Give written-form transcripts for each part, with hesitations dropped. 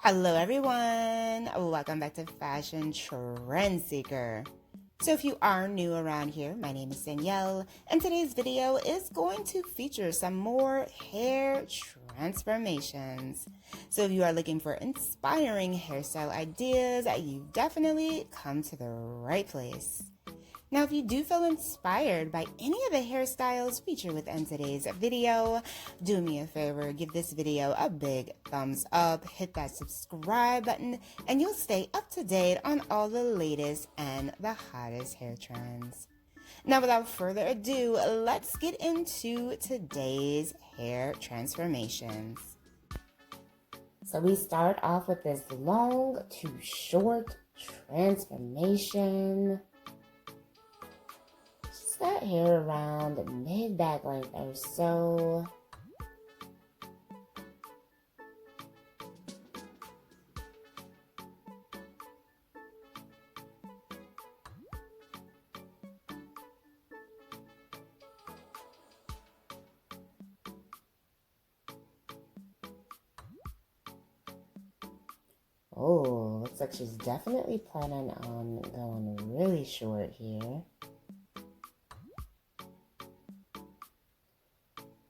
Hello everyone, welcome back to Fashion Trend Seeker. So if you are new around here, my name is Danielle, and today's video is going to feature some more hair transformations. So if you are looking for inspiring hairstyle ideas, you've definitely come to the right place. Now, if you do feel inspired by any of the hairstyles featured within today's video, do me a favor, give this video a big thumbs up, hit that subscribe button, and you'll stay up to date on all the latest and the hottest hair trends. Now, without further ado, let's get into today's hair transformations. So we start off with this long to short transformation. That hair around mid-back length or so. Oh, looks like she's definitely planning on going really short here.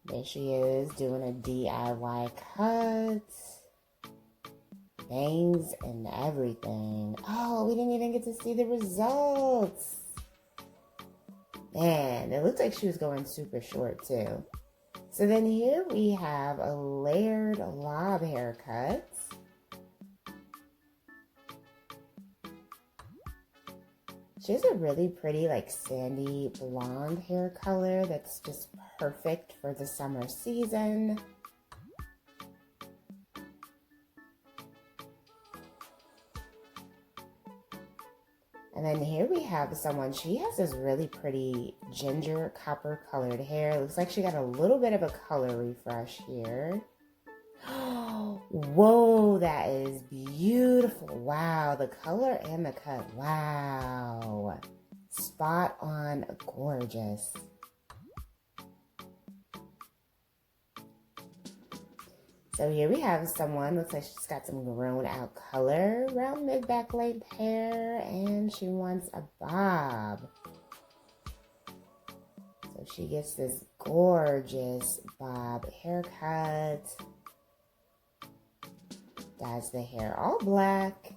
There she is doing a DIY cut. Bangs and everything. Oh, we didn't even get to see the results. Man, it looked like she was going super short too. So then here we have a layered lob haircut. She has a really pretty like sandy blonde hair color that's just perfect for the summer season. And then here we have someone, she has this really pretty ginger copper colored hair. Looks like she got a little bit of a color refresh here. Whoa, that is beautiful. Wow, the color and the cut. Wow. Spot on gorgeous. So here we have someone, looks like she's got some grown out color around mid-back length hair, and she wants a bob. So she gets this gorgeous bob haircut. Dyes the hair all black.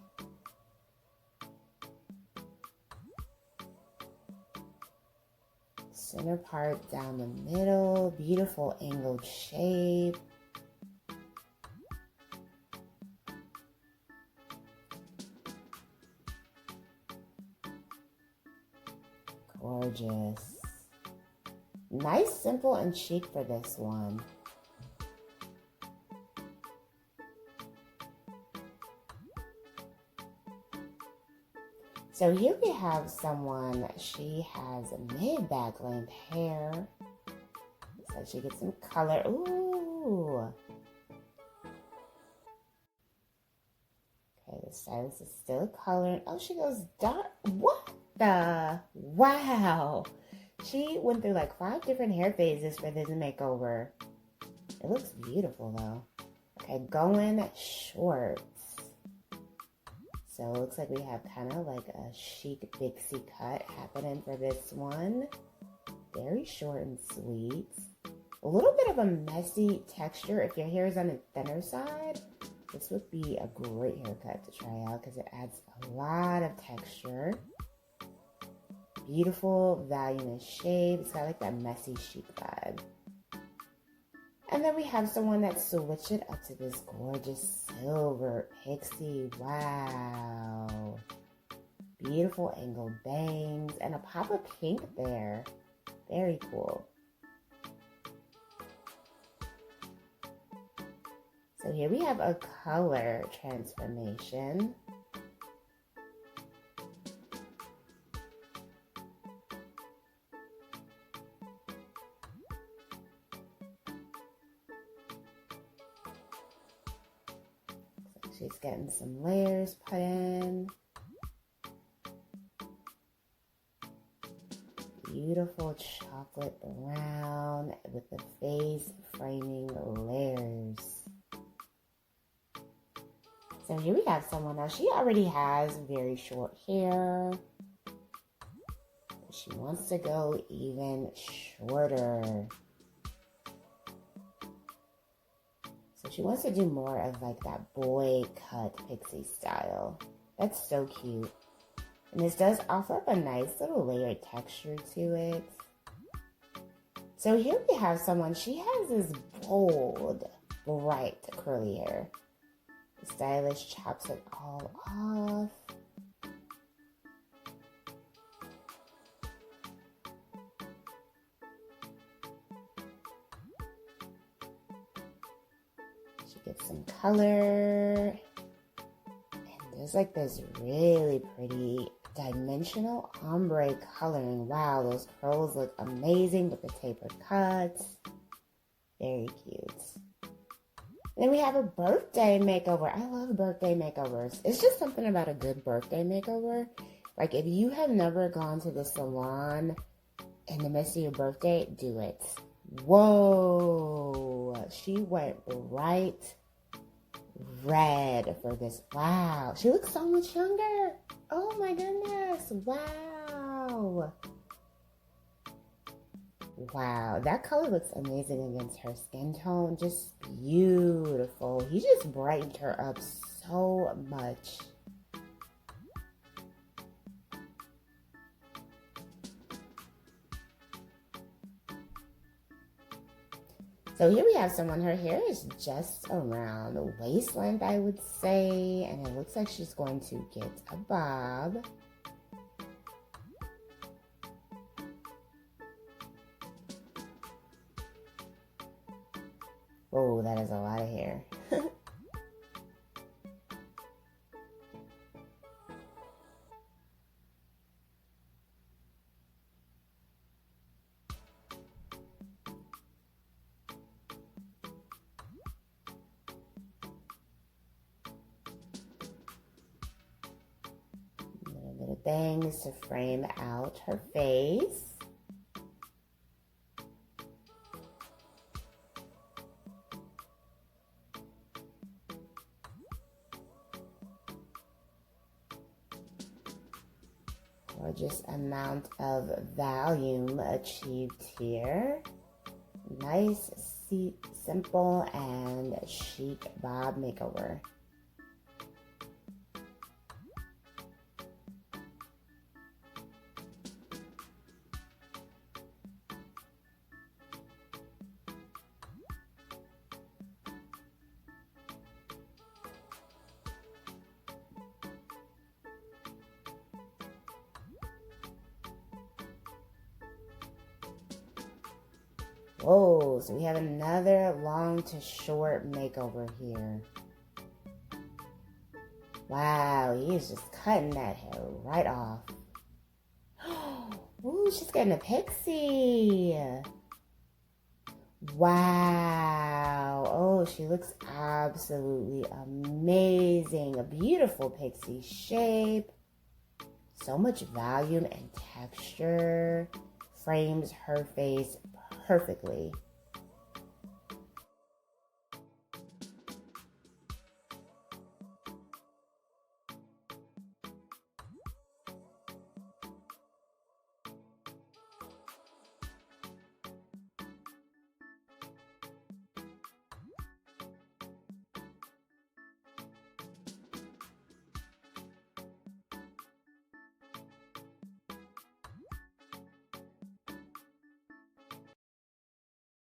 Center part down the middle, beautiful angled shape. Gorgeous. Nice, simple, and chic for this one. So here we have someone, she has mid-back length hair. Looks like she gets some color. Ooh. Okay, the stylist is still coloring. Oh, she goes dark. What the? Wow. She went through like 5 different hair phases for this makeover. It looks beautiful though. Okay, going short. So it looks like we have kind of like a chic bixie cut happening for this one. Very short and sweet. A little bit of a messy texture. If your hair is on the thinner side, this would be a great haircut to try out because it adds a lot of texture. Beautiful, voluminous shade. It's got like that messy chic vibe. And then we have someone that switched it up to this gorgeous silver pixie. Wow. Beautiful angled bangs and a pop of pink there. Very cool. So here we have a color transformation. She's getting some layers put in. Beautiful chocolate brown with the face framing layers. So here we have someone now. She already has very short hair. She wants to go even shorter. So she wants to do more of like that boy cut pixie style. That's so cute. And this does offer up a nice little layered texture to it. So here we have someone, she has this bold, bright curly hair. The stylist chops it all off. She gets some color. And there's like this really pretty dimensional ombre coloring. Wow, those curls look amazing with the tapered cuts. Very cute. Then we have a birthday makeover. I love birthday makeovers. It's just something about a good birthday makeover. Like if you have never gone to the salon in the midst of your birthday, do it. Whoa, she went bright red for this. Wow, she looks so much younger. Oh my goodness, wow. Wow, that color looks amazing against her skin tone. Just beautiful. He just brightened her up so much. So here we have someone, her hair is just around the waist length, I would say. And it looks like she's going to get a bob. Oh, that is a lot of hair. Little bangs to frame out her face. Gorgeous amount of volume achieved here. Nice, simple, and chic bob makeover. Whoa, so we have another long to short makeover here. Wow, he is just cutting that hair right off. Ooh, she's getting a pixie. Wow. Oh, she looks absolutely amazing. A beautiful pixie shape. So much volume and texture. Frames her face perfectly.